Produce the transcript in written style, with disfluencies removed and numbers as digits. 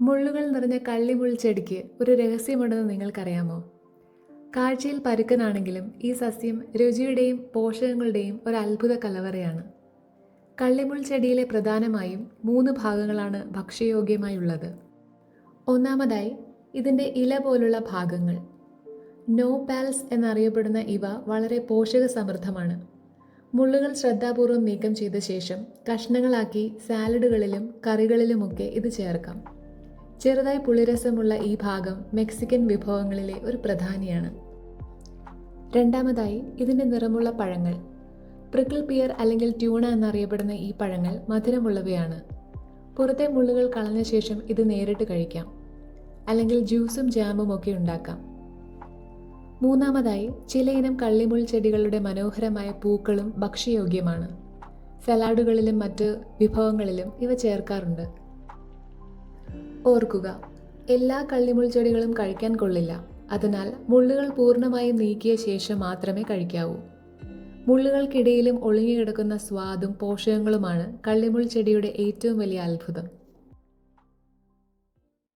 മുള്ളുകൾ നിറഞ്ഞ കള്ളിമുൾ ചെടിക്ക് ഒരു രഹസ്യമുണ്ടെന്ന് നിങ്ങൾക്കറിയാമോ? കാഴ്ചയിൽ പരുക്കനാണെങ്കിലും ഈ സസ്യം രുചിയുടെയും പോഷകങ്ങളുടെയും ഒരു അത്ഭുത കലവറയാണ്. കള്ളിമുൾ ചെടിയിലെ പ്രധാനമായും 3 ഭാഗങ്ങളാണ് ഭക്ഷ്യയോഗ്യമായുള്ളത്. ഒന്നാമതായി ഇതിൻ്റെ ഇല പോലുള്ള ഭാഗങ്ങൾ. നോപാൽസ് എന്നറിയപ്പെടുന്ന ഇവ വളരെ പോഷക സമൃദ്ധമാണ്. മുള്ളുകൾ ശ്രദ്ധാപൂർവം നീക്കം ചെയ്ത ശേഷം കഷ്ണങ്ങളാക്കി സാലഡുകളിലും കറികളിലുമൊക്കെ ഇത് ചേർക്കാം. ചെറുതായി പുളിരസമുള്ള ഈ ഭാഗം മെക്സിക്കൻ വിഭവങ്ങളിലെ ഒരു പ്രധാനിയാണ്. രണ്ടാമതായി ഇതിൻ്റെ നിറമുള്ള പഴങ്ങൾ. പ്രിക്കിൾ പിയർ അല്ലെങ്കിൽ ട്യൂണ എന്നറിയപ്പെടുന്ന ഈ പഴങ്ങൾ മധുരമുള്ളവയാണ്. പുറത്തെ മുള്ളുകൾ കളഞ്ഞ ശേഷം ഇത് നേരിട്ട് കഴിക്കാം, അല്ലെങ്കിൽ ജ്യൂസും ജാമും ഒക്കെ ഉണ്ടാക്കാം. മൂന്നാമതായി ചിലയിനം കള്ളിമുൾ ചെടികളുടെ മനോഹരമായ പൂക്കളും ഭക്ഷ്യയോഗ്യമാണ്. സലാഡുകളിലും മറ്റ് വിഭവങ്ങളിലും ഇവ ചേർക്കാറുണ്ട്. ഓർക്കുക, എല്ലാ കള്ളിമുൾ ചെടികളും കഴിക്കാൻ കൊള്ളില്ല. അതിനാൽ മുള്ളുകൾ പൂർണ്ണമായും നീക്കിയ ശേഷം മാത്രമേ കഴിക്കാവൂ. മുള്ളുകൾക്കിടയിലും ഒളിഞ്ഞുകിടക്കുന്ന സ്വാദും പോഷകങ്ങളുമാണ് കള്ളിമുൾ ചെടിയുടെ ഏറ്റവും വലിയ അത്ഭുതം.